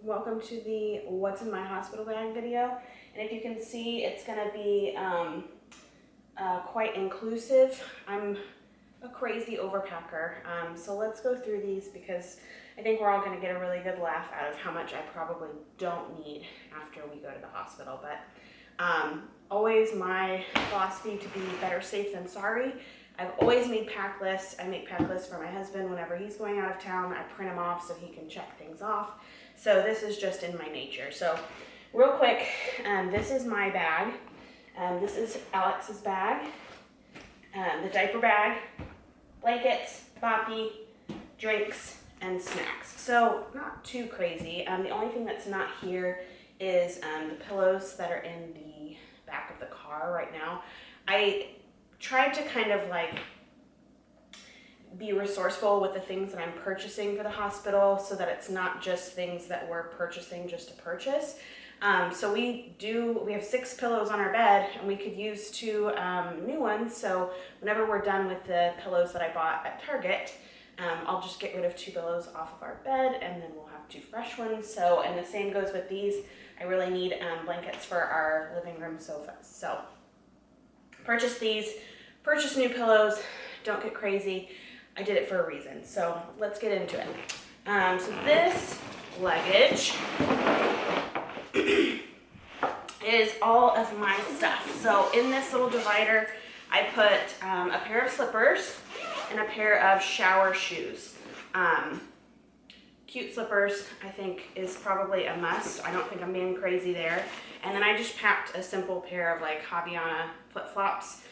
Welcome to the What's in My Hospital Bag video. And if you can see, it's going to be quite inclusive. I'm a crazy overpacker. So let's go through these because I think we're all going to get a really good laugh out of how much I probably don't need after we go to the hospital. But always my philosophy to be better safe than sorry. I've always made pack lists. I make pack lists for my husband whenever he's going out of town. I print them off so he can check things off. So this is just in my nature. So real quick, this is my bag. This is Alex's bag. The diaper bag, blankets, boppy, drinks, and snacks. So not too crazy. The only thing that's not here is the pillows that are in the back of the car right now. I tried to kind of like be resourceful with the things that I'm purchasing for the hospital so that it's not just things that we're purchasing just to purchase. So we have 6 pillows on our bed and we could use 2 new ones. So whenever we're done with the pillows that I bought at Target, I'll just get rid of 2 pillows off of our bed and then we'll have 2 fresh ones. So, and the same goes with these. I really need blankets for our living room sofas. So purchase these, purchase new pillows, don't get crazy. I did it for a reason. So let's get into it. So this luggage is all of my stuff. So in this little divider, I put a pair of slippers and a pair of shower shoes. Cute slippers, I think, is probably a must. I don't think I'm being crazy there. And then I just packed a simple pair of like Haviana flip-flops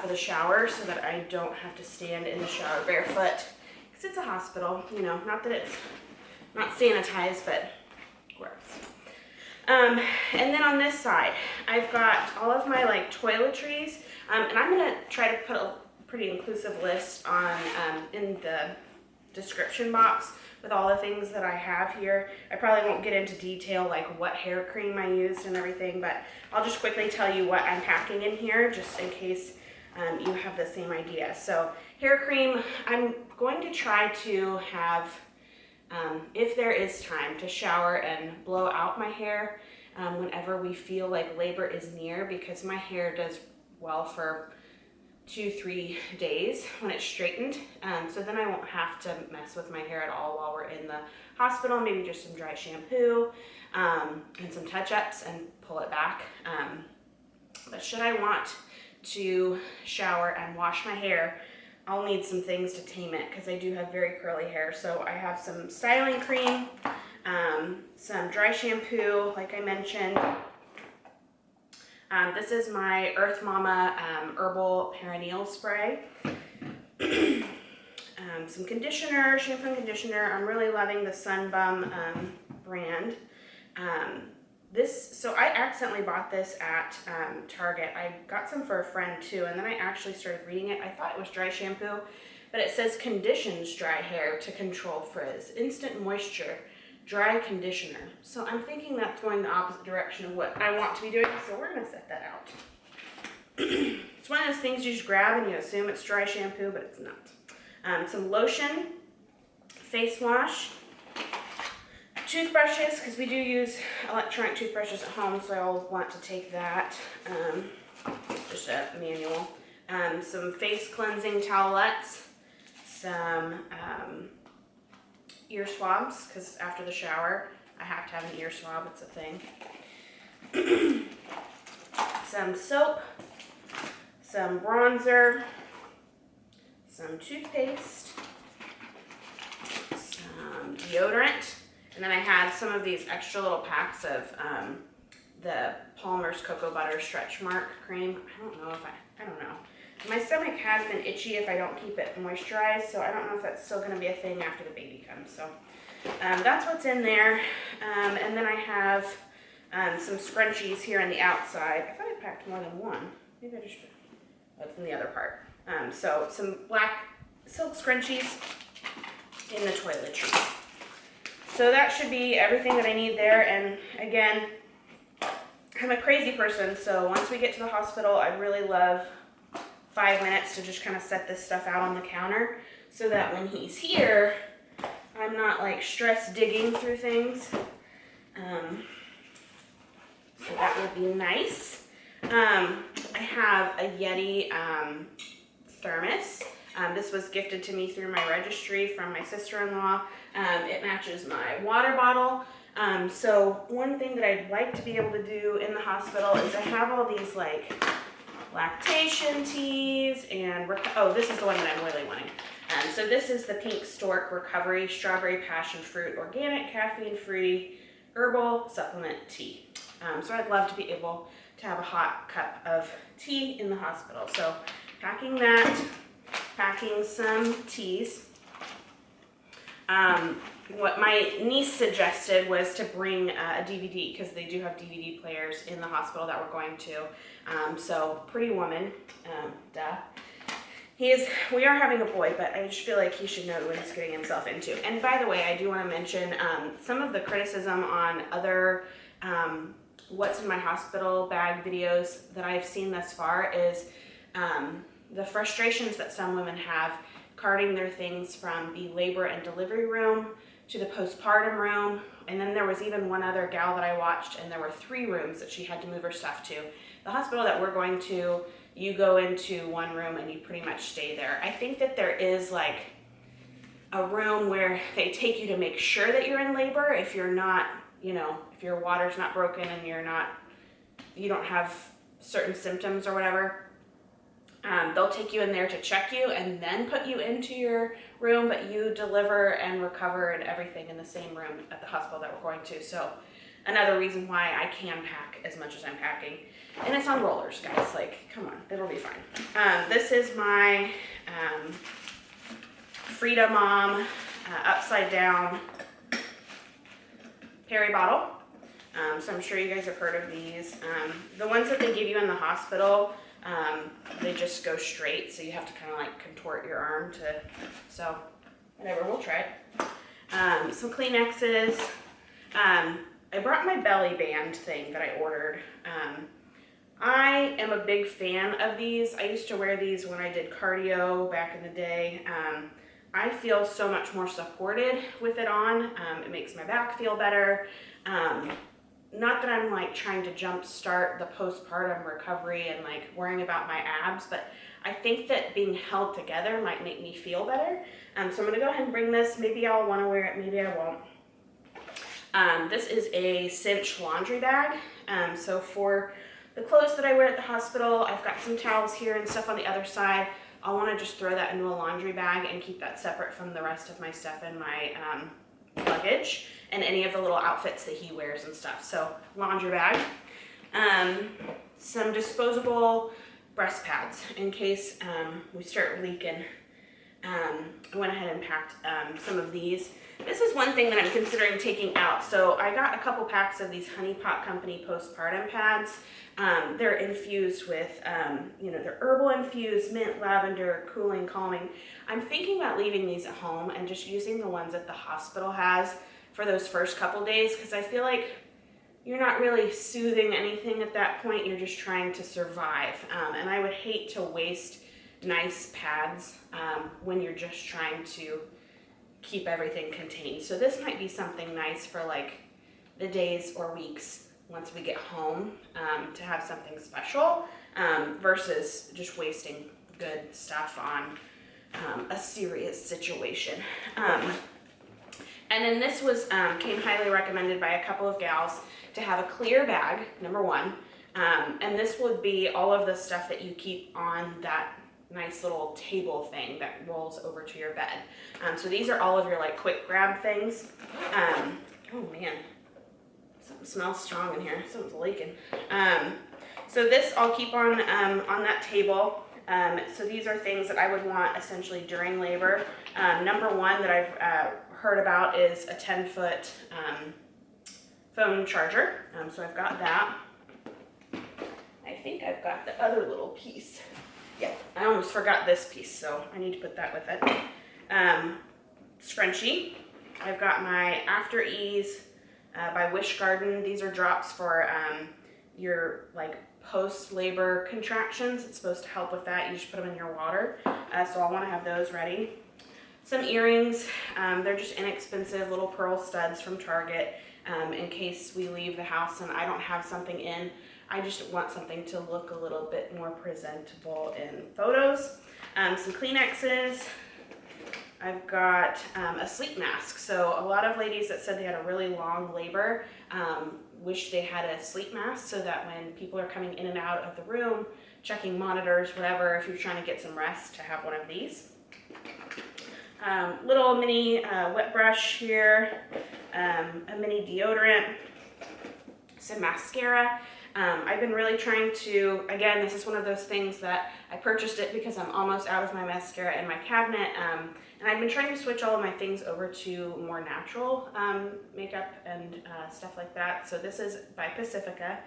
for the shower so that I don't have to stand in the shower barefoot. Because it's a hospital, you know, not that it's not sanitized, but gross. And then on this side, I've got all of my like toiletries, and I'm gonna try to put a pretty inclusive list on in the description box with all the things that I have here. I probably won't get into detail like what hair cream I used and everything, but I'll just quickly tell you what I'm packing in here just in case you have the same idea. So hair cream, I'm going to try to have, if there is time, to shower and blow out my hair whenever we feel like labor is near, because my hair does well for 2-3 days when it's straightened. So then I won't have to mess with my hair at all while we're in the hospital. Maybe just some dry shampoo and some touch-ups and pull it back. But should I want to shower and wash my hair, I'll need some things to tame it because I do have very curly hair. So I have some styling cream, some dry shampoo, like I mentioned. This is my Earth Momma herbal perineal spray. Some conditioner, shampoo and conditioner. I'm really loving the Sun Bum brand. So I accidentally bought this at Target. I got some for a friend too, and then I actually started reading it. I thought it was dry shampoo, but it says conditions dry hair to control frizz. Instant moisture, dry conditioner. So I'm thinking that's going the opposite direction of what I want to be doing, so we're gonna set that out. It's one of those things you just grab and you assume it's dry shampoo, but it's not. Some lotion, face wash, toothbrushes, because we do use electronic toothbrushes at home, so I'll want to take that, just a manual. Some face cleansing towelettes, some ear swabs, because after the shower, I have to have an ear swab, it's a thing. Some soap, some bronzer, some toothpaste, some deodorant, and then I had some of these extra little packs of the Palmer's Cocoa Butter Stretch Mark Cream. I don't know. My stomach has been itchy if I don't keep it moisturized, so I don't know if that's still going to be a thing after the baby comes. So that's what's in there. And then I have some scrunchies here on the outside. I thought I packed more than one. Maybe I just, it's in the other part. So some black silk scrunchies in the toiletries. So that should be everything that I need there. And again, I'm a crazy person, so once we get to the hospital, I'd really love 5 minutes to just kind of set this stuff out on the counter so that when he's here, I'm not like stress digging through things. So that would be nice. I have a Yeti thermos. This was gifted to me through my registry from my sister-in-law. It matches my water bottle. So one thing that I'd like to be able to do in the hospital is I have all these like lactation teas and, oh, this is the one that I'm really wanting. So this is the pink Stork Recovery Strawberry Passion Fruit Organic Caffeine-Free Herbal Supplement Tea. So I'd love to be able to have a hot cup of tea in the hospital. So packing that, packing some teas. What my niece suggested was to bring a DVD, because they do have DVD players in the hospital that we're going to. So Pretty Woman, duh. We are having a boy, but I just feel like he should know what he's getting himself into. And by the way, I do want to mention some of the criticism on other what's in my hospital bag videos that I've seen thus far is the frustrations that some women have carting their things from the labor and delivery room to the postpartum room. And then there was even one other gal that I watched, and there were 3 rooms that she had to move her stuff to. The hospital that we're going to, you go into one room and you pretty much stay there. I think that there is like a room where they take you to make sure that you're in labor if you're not, you know, if your water's not broken and you don't have certain symptoms or whatever. They'll take you in there to check you and then put you into your room, but you deliver and recover and everything in the same room at the hospital that we're going to. So another reason why I can pack as much as I'm packing. And it's on rollers, guys. Like, come on, it'll be fine. This is my Frida Mom upside down peri bottle. So I'm sure you guys have heard of these. The ones that they give you in the hospital, they just go straight, so you have to kind of like contort your arm to, so whatever, we'll try it. Some Kleenexes. I brought my belly band thing that I ordered. I am a big fan of these. I used to wear these when I did cardio back in the day. I feel so much more supported with it on. It makes my back feel better. Not that I'm like trying to jumpstart the postpartum recovery and like worrying about my abs, but I think that being held together might make me feel better. So I'm gonna go ahead and bring this. Maybe I'll wanna wear it, maybe I won't. This is a cinch laundry bag. So for the clothes that I wear at the hospital, I've got some towels here and stuff on the other side. I'll wanna just throw that into a laundry bag and keep that separate from the rest of my stuff in my luggage and any of the little outfits that he wears and stuff. So laundry bag. Some disposable breast pads in case we start leaking. I went ahead and packed some of these. This is one thing that I'm considering taking out. So I got a couple packs of these Honey Pot Company postpartum pads. They're infused with, they're herbal infused, mint, lavender, cooling, calming. I'm thinking about leaving these at home and just using the ones that the hospital has for those first couple days, because I feel like you're not really soothing anything at that point. You're just trying to survive. And I would hate to waste nice pads when you're just trying to keep everything contained. So this might be something nice for like the days or weeks once we get home to have something special versus just wasting good stuff on a serious situation. And then this was came highly recommended by a couple of gals to have a clear bag, number one. And this would be all of the stuff that you keep on that nice little table thing that rolls over to your bed. So these are all of your like quick grab things. Oh man, something smells strong in here. Something's leaking. So this I'll keep on that table. So these are things that I would want essentially during labor. Number one that I've heard about is a 10-foot phone charger. So I've got that. I think I've got the other little piece. Yeah, I almost forgot this piece, so I need to put that with it. Scrunchie. I've got my afterease by Wish Garden. These are drops for your like post-labor contractions. It's supposed to help with that. You just put them in your water. So I want to have those ready. Some earrings, they're just inexpensive little pearl studs from Target, in case we leave the house and I don't have something in. I just want something to look a little bit more presentable in photos. Some Kleenexes. I've got a sleep mask. So a lot of ladies that said they had a really long labor wish they had a sleep mask so that when people are coming in and out of the room, checking monitors, whatever, if you're trying to get some rest, to have one of these. Little mini wet brush here, a mini deodorant, some mascara. I've been really trying to, again, this is one of those things that I purchased it because I'm almost out of my mascara in my cabinet, and I've been trying to switch all of my things over to more natural makeup and stuff like that. So this is by Pacifica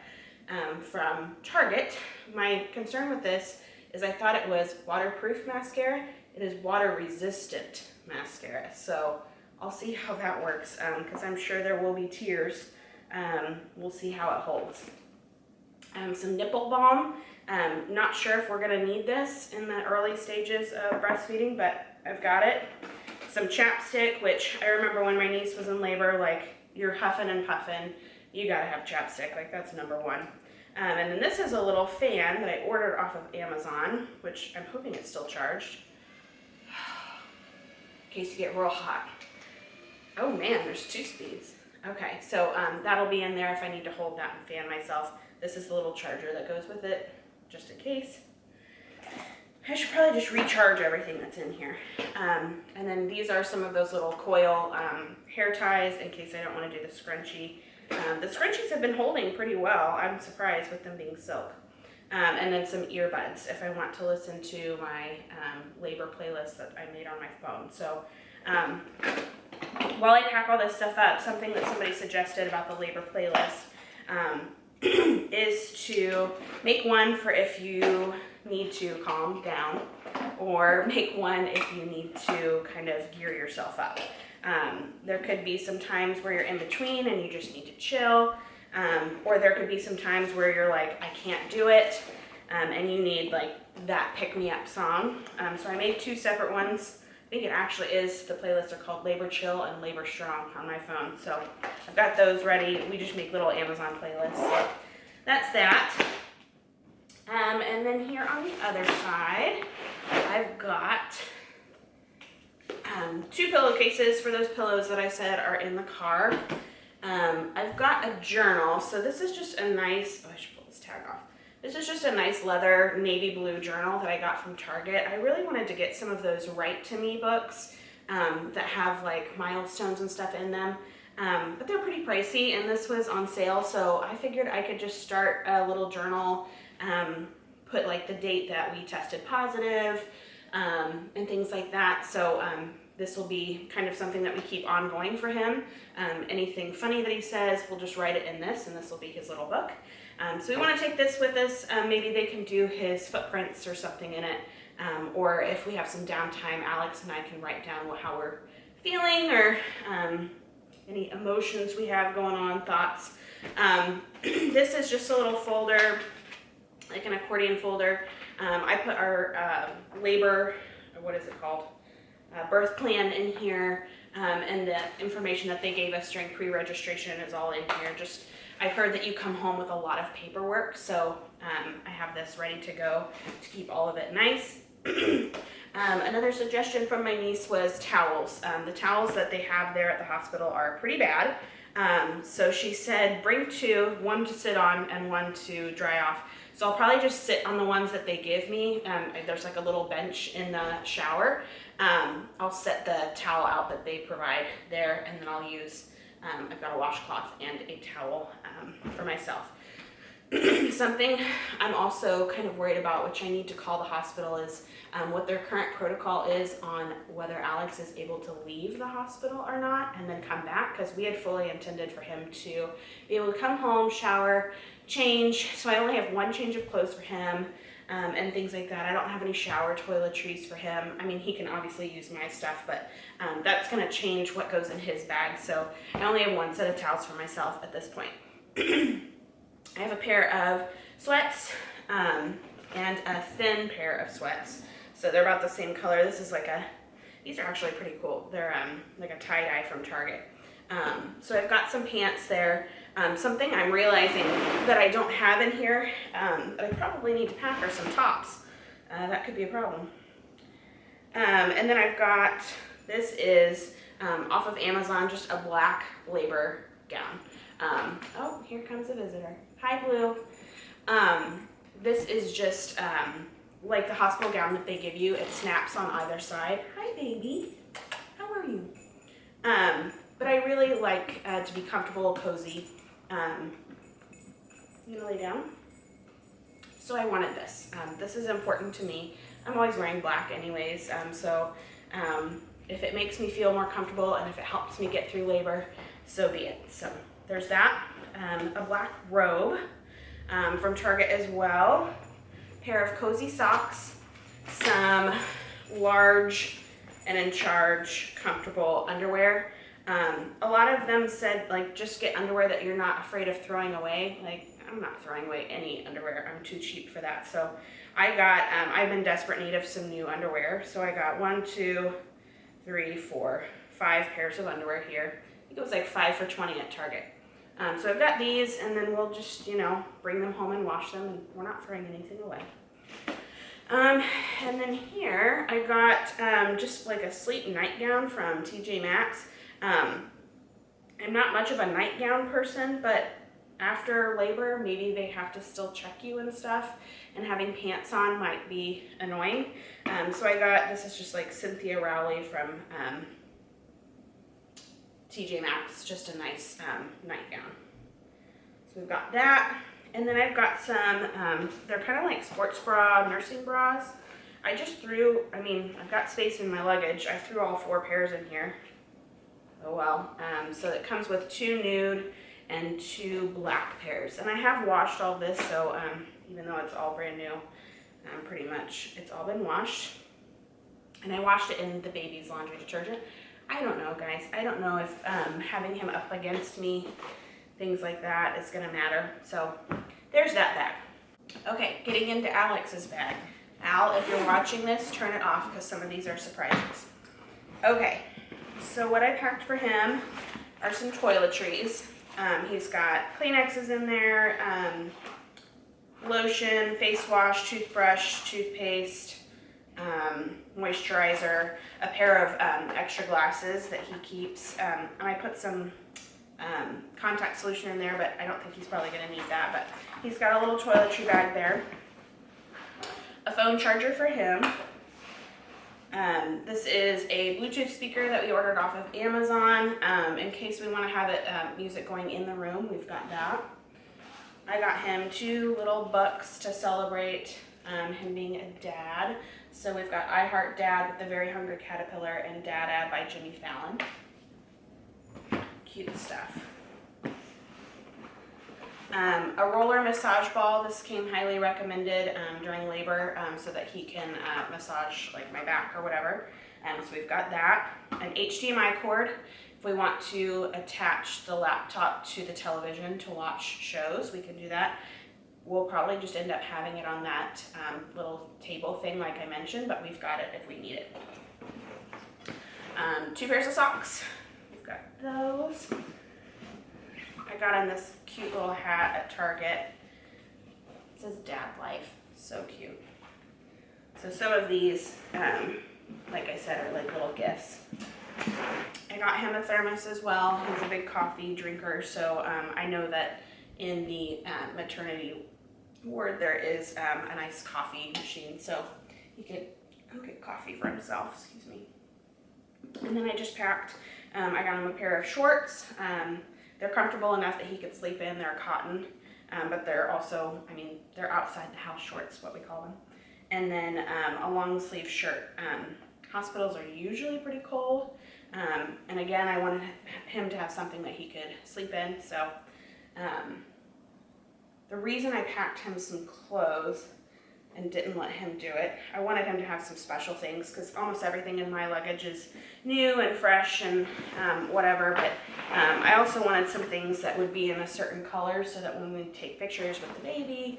from Target. My concern with this is I thought it was waterproof mascara. It is water resistant mascara. So I'll see how that works because I'm sure there will be tears. We'll see how it holds. Some nipple balm. Not sure if we're gonna need this in the early stages of breastfeeding, but I've got it. Some chapstick, which I remember when my niece was in labor, like, you're huffing and puffing, you gotta have chapstick, like that's number one. And then this is a little fan that I ordered off of Amazon, which I'm hoping it's still charged, in case you get real hot. Oh man, there's 2 speeds. Okay, so that'll be in there if I need to hold that and fan myself. This is the little charger that goes with it, just in case. I should probably just recharge everything that's in here. And then these are some of those little coil hair ties in case I don't want to do the scrunchie. The scrunchies have been holding pretty well. I'm surprised with them being silk. And then some earbuds if I want to listen to my labor playlist that I made on my phone. So while I pack all this stuff up, something that somebody suggested about the labor playlist is to make one for if you need to calm down, or make one if you need to kind of gear yourself up. There could be some times where you're in between and you just need to chill, or there could be some times where you're like, I can't do it, and you need like that pick-me-up song. So I made 2 separate ones. I think it actually is, the playlists are called Labor Chill and Labor Strong on my phone. So I've got those ready. We just make little Amazon playlists. So that's that. And then here on the other side, I've got 2 pillowcases for those pillows that I said are in the car. I've got a journal. So this is just a nice, oh, I should pull this tag off. This is just a nice leather navy blue journal that I got from Target. I really wanted to get some of those Write to Me books that have like milestones and stuff in them. But they're pretty pricey, and this was on sale, so I figured I could just start a little journal, put like the date that we tested positive, and things like that. So this will be kind of something that we keep ongoing for him. Anything funny that he says, we'll just write it in this, and this will be his little book. So we want to take this with us. Maybe they can do his footprints or something in it, or if we have some downtime, Alex and I can write down how we're feeling, or any emotions we have going on, thoughts. This is just a little folder, like an accordion folder. I put our labor, or what is it called? Birth plan in here, and the information that they gave us during pre-registration is all in here. Just, I've heard that you come home with a lot of paperwork, so I have this ready to go to keep all of it nice. Another suggestion from my niece was towels. The towels that they have there at the hospital are pretty bad. So she said bring 2, one to sit on and one to dry off. So I'll probably just sit on the ones that they give me. There's like a little bench in the shower. I'll set the towel out that they provide there, and then I'll use, I've got a washcloth and a towel for myself. Something I'm also kind of worried about, which I need to call the hospital, is what their current protocol is on whether Alex is able to leave the hospital or not and then come back, because we had fully intended for him to be able to come home, shower, change. So I only have 1 change of clothes for him, and things like that. I don't have any shower toiletries for him. I mean, he can obviously use my stuff, but that's going to change what goes in his bag. So I only have 1 set of towels for myself at this point. I have a pair of sweats and a thin pair of sweats. So they're about the same color. This is like a These are actually pretty cool. They're like a tie-dye from Target. So I've got some pants there. Something I'm realizing that I don't have in here that I probably need to pack are some tops. That could be a problem. And then I've got, this is off of Amazon, just a black labor gown. Oh, here comes a visitor. Hi, Blue. This is just like the hospital gown that they give you. It snaps on either side. Hi, baby. How are you? But I really like to be comfortable, cozy. You gonna lay down? So I wanted this. This is important to me. I'm always wearing black anyways, if it makes me feel more comfortable and if it helps me get through labor, so be it. So there's that. A black robe from Target as well. Pair of cozy socks, some large and in charge comfortable underwear. A lot of them said, like, just get underwear that you're not afraid of throwing away. Like, I'm not throwing away any underwear. I'm too cheap for that. So I got, I've been in desperate need of some new underwear. So I got 1, 2, 3, 4, 5 pairs of underwear here. I think it was like 5 for $20 at Target. So I've got these, and then we'll just, you know, bring them home and wash them, and we're not throwing anything away. And then here I got just like a sleep nightgown from TJ Maxx. I'm not much of a nightgown person, but after labor, maybe they have to still check you and stuff, and having pants on might be annoying. So I got, this is just like Cynthia Rowley from TJ Maxx, just a nice nightgown. So we've got that, and then I've got some, they're kind of like sports bra, nursing bras. I just threw, I mean, I've got space in my luggage. I threw all 4 pairs in here. Oh well. So it comes with 2 nude and 2 black pairs. And I have washed all this, so even though it's all brand new, pretty much it's all been washed. And I washed it in the baby's laundry detergent. I don't know, guys. I don't know if having him up against me, things like that, is gonna matter. So there's that bag. Okay, getting into Alex's bag. Al, if you're watching this, turn it off because some of these are surprises. Okay, so what I packed for him are some toiletries. He's got kleenexes in there, lotion, face wash, toothbrush, toothpaste, moisturizer, a pair of extra glasses that he keeps, and I put some contact solution in there, but I don't think he's probably going to need that, but he's got a little toiletry bag there. A phone charger for him. This is a Bluetooth speaker that we ordered off of Amazon. In case we want to have it music going in the room, we've got that. I got him 2 little bucks to celebrate him being a dad. So we've got I Heart Dad with the Very Hungry Caterpillar and Dada by Jimmy Fallon. Cute stuff. A roller massage ball. This came highly recommended during labor so that he can massage like my back or whatever. So we've got that. An HDMI cord if we want to attach the laptop to the television to watch shows, we can do that. We'll probably just end up having it on that little table thing like I mentioned, but we've got it if we need it. 2 pairs of socks. We've got those. I got him this cute little hat at Target. It says Dad Life. So cute. So some of these, like I said, are like little gifts. I got him a thermos as well. He's a big coffee drinker, so I know that in the maternity ward there is a nice coffee machine, so he could go get coffee for himself, excuse me. And then I just packed, I got him a pair of shorts. They're comfortable enough that he could sleep in. They're cotton, but they're also, I mean, they're outside the house shorts, what we call them. And then a long sleeve shirt. Hospitals are usually pretty cold. And again, I wanted him to have something that he could sleep in. So the reason I packed him some clothes and didn't let him do it, I wanted him to have some special things because almost everything in my luggage is new and fresh and whatever, but I also wanted some things that would be in a certain color so that when we take pictures with the baby,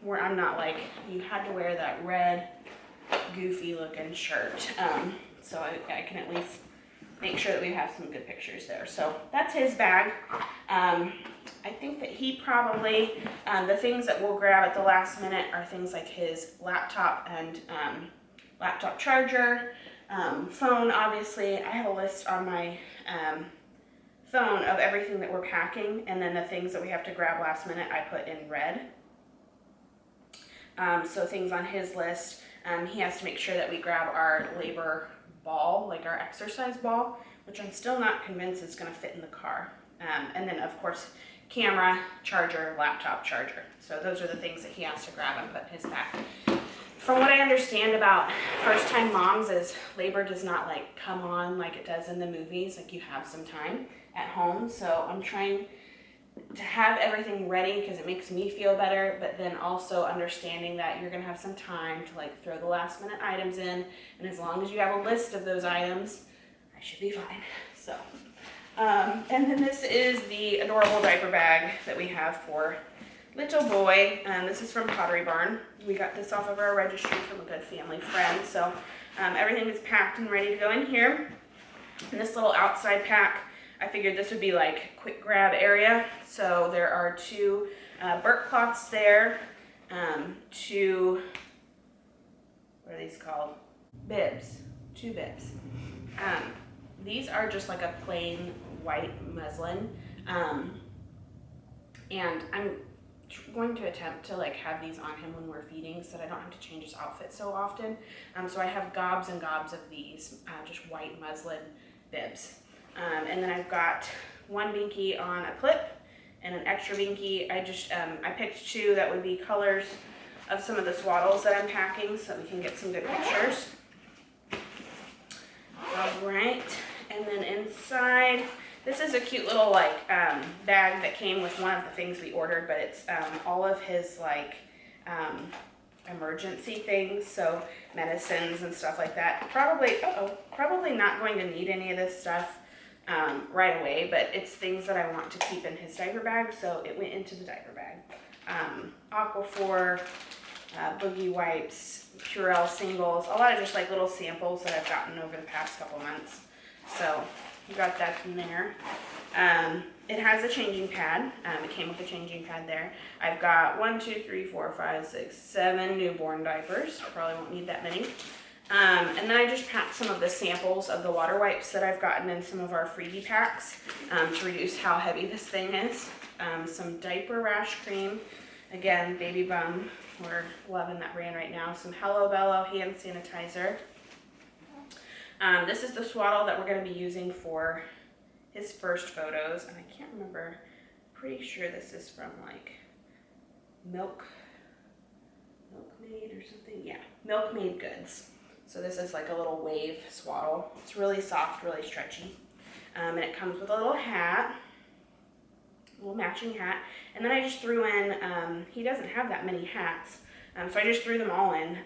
where I'm not like, you had to wear that red goofy looking shirt. so I can at least make sure that we have some good pictures there. So that's his bag. I think that he probably, the things that we'll grab at the last minute are things like his laptop and laptop charger, phone, obviously. I have a list on my phone of everything that we're packing, and then the things that we have to grab last minute I put in red. So things on his list, he has to make sure that we grab our labor ball, like our exercise ball, which I'm still not convinced is going to fit in the car. And then of course, camera, charger, laptop charger. So those are the things that he has to grab and put in his pack. From what I understand about first-time moms is labor does not like come on like it does in the movies, like you have some time at home. So I'm trying to have everything ready because it makes me feel better, but then also understanding that you're gonna have some time to like throw the last minute items in, and as long as you have a list of those items, I should be fine. So, and then this is the adorable diaper bag that we have for little boy. This is from Pottery Barn. We got this off of our registry from a good family friend. So everything is packed and ready to go in here. And this little outside pack, I figured this would be like quick grab area. So there are two Burt cloths there, two, what are these called? Bibs, two bibs. These are just like a plain white muslin. And I'm going to attempt to like have these on him when we're feeding so that I don't have to change his outfit so often. So I have gobs and gobs of these, just white muslin bibs. And then I've got one binky on a clip and an extra binky. I picked two that would be colors of some of the swaddles that I'm packing so that we can get some good pictures. All right, and then inside, this is a cute little like bag that came with one of the things we ordered, but it's all of his like emergency things, so medicines and stuff like that. Probably not going to need any of this stuff right away, but it's things that I want to keep in his diaper bag, so it went into the diaper bag. Aquaphor, Boogie wipes, Purell singles, a lot of just like little samples that I've gotten over the past couple months. So we got that in there. It has a changing pad. It came with a changing pad there. I've got 1, 2, 3, 4, 5, 6, 7 newborn diapers. I probably won't need that many. And then I just packed some of the samples of the water wipes that I've gotten in some of our freebie packs to reduce how heavy this thing is. Some diaper rash cream. Again, Baby Bum. We're loving that brand right now. Some Hello Bello hand sanitizer. This is the swaddle that we're going to be using for his first photos. And I can't remember. Pretty sure this is from like Milkmaid or something. Yeah, Milkmaid Goods. So this is like a little wave swaddle. It's really soft, really stretchy. And it comes with a little hat, a little matching hat. And then I just threw in, he doesn't have that many hats, so I just threw them all in.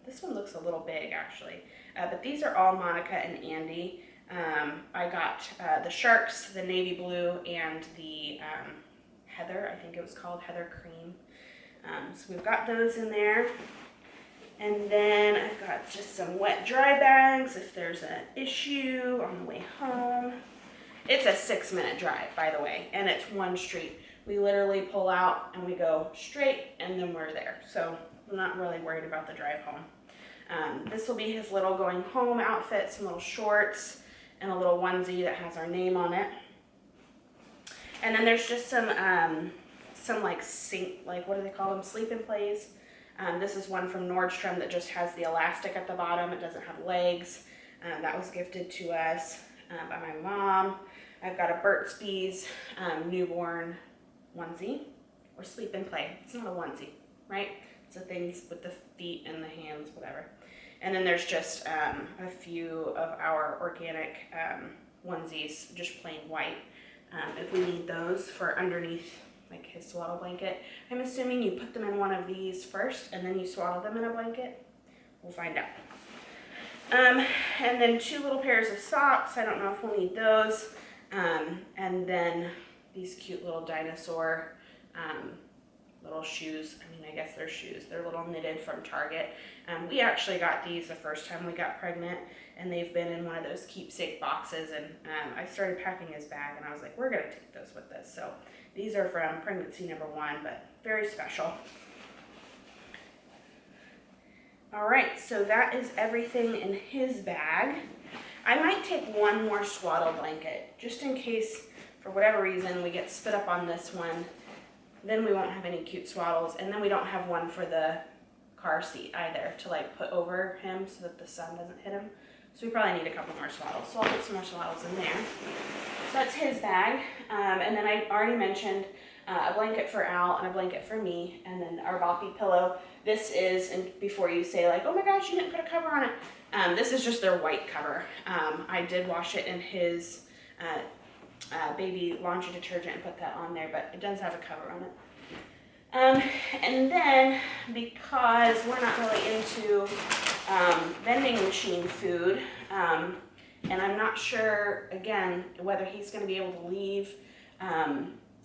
This one looks a little big actually, but these are all Monica and Andy. I got the Sharks, the navy blue, and the Heather, I think it was called Heather Cream. So we've got those in there. And then I've got just some wet dry bags if there's an issue on the way home. It's a 6-minute drive, by the way, and it's one street. We literally pull out and we go straight and then we're there. So I'm not really worried about the drive home. This will be his little going home outfit, some little shorts and a little onesie that has our name on it. And then there's just some like what do they call them? Sleep and plays. This is one from Nordstrom that just has the elastic at the bottom. It doesn't have legs. That was gifted to us by my mom. I've got a Burt's Bees newborn onesie, or sleep and play. It's not a onesie, right? It's the things with the feet and the hands, whatever. And then there's just a few of our organic onesies, just plain white. If we need those for underneath like his swaddle blanket. I'm assuming you put them in one of these first and then you swaddle them in a blanket. We'll find out. And then 2 little pairs of socks. I don't know if we'll need those. And then these cute little dinosaur little shoes. I mean, I guess they're shoes. They're little knitted from Target. We actually got these the first time we got pregnant, and they've been in one of those keepsake boxes, and I started packing his bag, and I was like, we're gonna take those with us. So these are from pregnancy number 1, but very special. All right, so that is everything in his bag. I might take one more swaddle blanket, just in case, for whatever reason, we get spit up on this one. Then we won't have any cute swaddles, and then we don't have one for the car seat either to like put over him so that the sun doesn't hit him. So we probably need a couple more swaddles. So I'll put some more swaddles in there. So that's his bag. And then I already mentioned a blanket for Al and a blanket for me, and then our boppy pillow. This is, and before you say like, oh my gosh, you didn't put a cover on it. This is just their white cover. I did wash it in his baby laundry detergent and put that on there, but it does have a cover on it. And then, because we're not really into vending machine food, and I'm not sure, again, whether he's going to be able to leave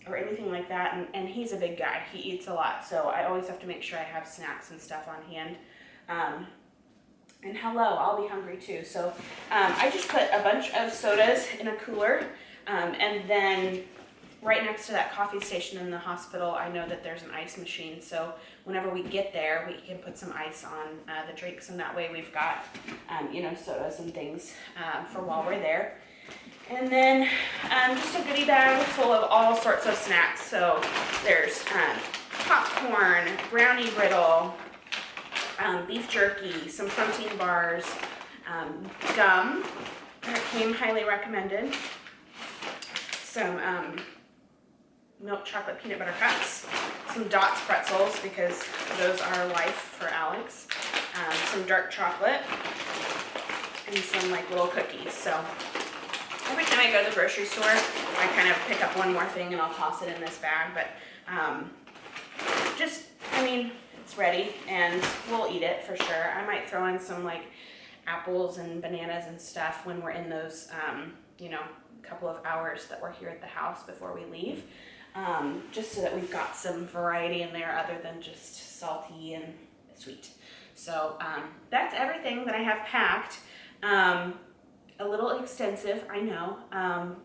or anything like that, and he's a big guy. He eats a lot, so I always have to make sure I have snacks and stuff on hand. And hello, I'll be hungry too. So I just put a bunch of sodas in a cooler, and then right next to that coffee station in the hospital, I know that there's an ice machine. So whenever we get there, we can put some ice on the drinks, and that way we've got, sodas and things for while we're there. And then just a goodie bag full of all sorts of snacks. So there's popcorn, brownie brittle, beef jerky, some protein bars, gum that came highly recommended, some milk chocolate peanut butter cups, some Dots pretzels because those are life for Alex, some dark chocolate, and some like little cookies. So every time I go to the grocery store, I kind of pick up one more thing and I'll toss it in this bag. But it's ready and we'll eat it for sure. I might throw in some like apples and bananas and stuff when we're in those, couple of hours that we're here at the house before we leave. Just so that we've got some variety in there other than just salty and sweet. So that's everything that I have packed. A little extensive, I know,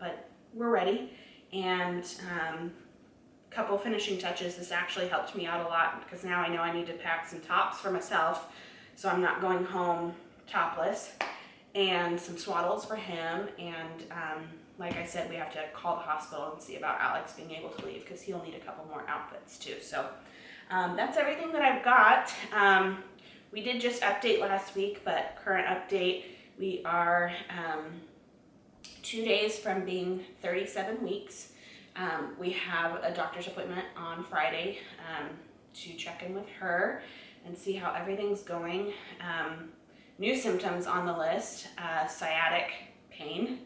but we're ready. And a couple finishing touches. This actually helped me out a lot because now I know I need to pack some tops for myself so I'm not going home topless, and some swaddles for him, and like I said, we have to call the hospital and see about Alex being able to leave because he'll need a couple more outfits too. So that's everything that I've got. We did just update last week, but current update, we are 2 days from being 37 weeks. We have a doctor's appointment on Friday to check in with her and see how everything's going. New symptoms on the list, sciatic pain.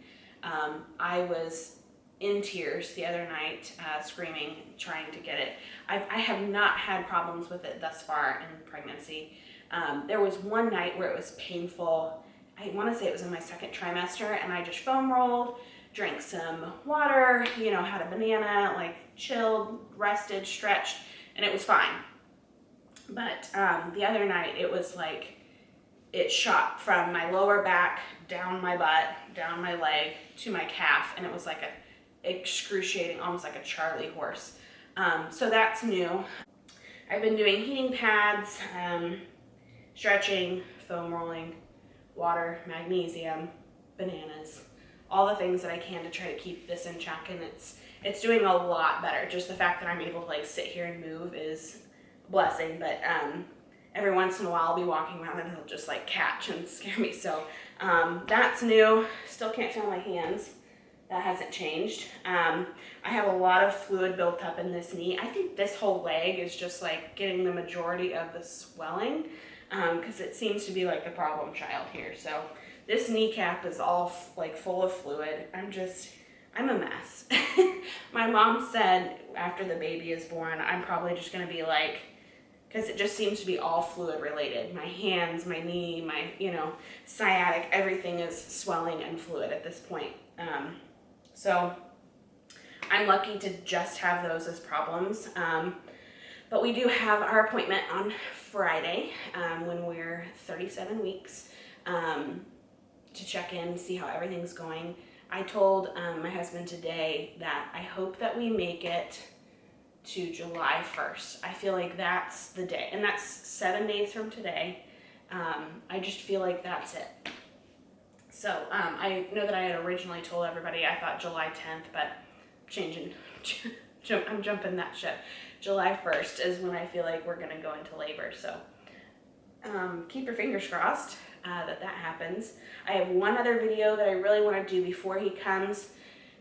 I was in tears the other night, screaming, trying to get it. I have not had problems with it thus far in pregnancy. There was one night where it was painful. I want to say it was in my second trimester, and I just foam rolled, drank some water, had a banana, like chilled, rested, stretched, and it was fine. But the other night it was like it shot from my lower back, down my butt, down my leg, to my calf, and it was like a excruciating, almost like a Charlie horse. So that's new. I've been doing heating pads, stretching, foam rolling, water, magnesium, bananas, all the things that I can to try to keep this in check, and it's doing a lot better. Just the fact that I'm able to like sit here and move is a blessing, but every once in a while I'll be walking around and it'll just like catch and scare me. So that's new. Still can't feel my hands. That hasn't changed. I have a lot of fluid built up in this knee. I think this whole leg is just like getting the majority of the swelling because it seems to be like the problem child here. So this kneecap is all like full of fluid. I'm a mess. My mom said after the baby is born, I'm probably just gonna be like, because it just seems to be all fluid related. My hands, my knee, my, sciatic, everything is swelling and fluid at this point. So I'm lucky to just have those as problems. But we do have our appointment on Friday when we're 37 weeks to check in, see how everything's going. I told my husband today that I hope that we make it to July 1st. I feel like that's the day, and that's 7 days from today. I just feel like that's it. So I know that I had originally told everybody I thought July 10th, but I'm jumping that ship. July 1st is when I feel like we're gonna go into labor. So keep your fingers crossed that happens. I have one other video that I really want to do before he comes.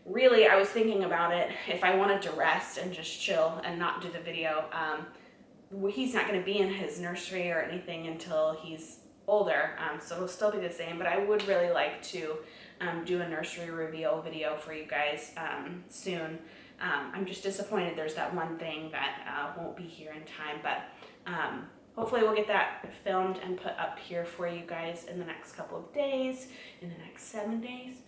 Really, I was thinking about it, if I wanted to rest and just chill and not do the video. He's not going to be in his nursery or anything until he's older, so it'll still be the same, but I would really like to do a nursery reveal video for you guys soon. I'm just disappointed there's that one thing that won't be here in time, but hopefully we'll get that filmed and put up here for you guys in the next couple of days, in the next 7 days.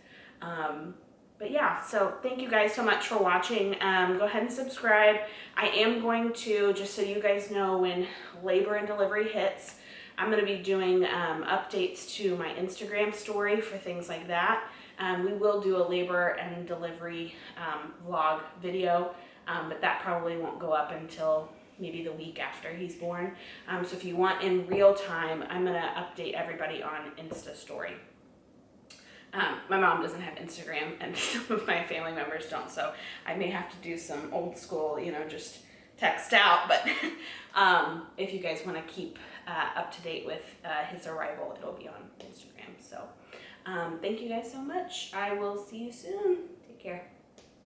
But yeah, so thank you guys so much for watching. Go ahead and subscribe. I am going to, just so you guys know, when labor and delivery hits, I'm going to be doing updates to my Instagram story for things like that. We will do a labor and delivery vlog video, but that probably won't go up until maybe the week after he's born. So if you want in real time, I'm going to update everybody on Insta story. My mom doesn't have Instagram, and some of my family members don't, so I may have to do some old school, just text out, but if you guys want to keep up to date with his arrival, it'll be on Instagram. So thank you guys so much. I will see you soon. Take care.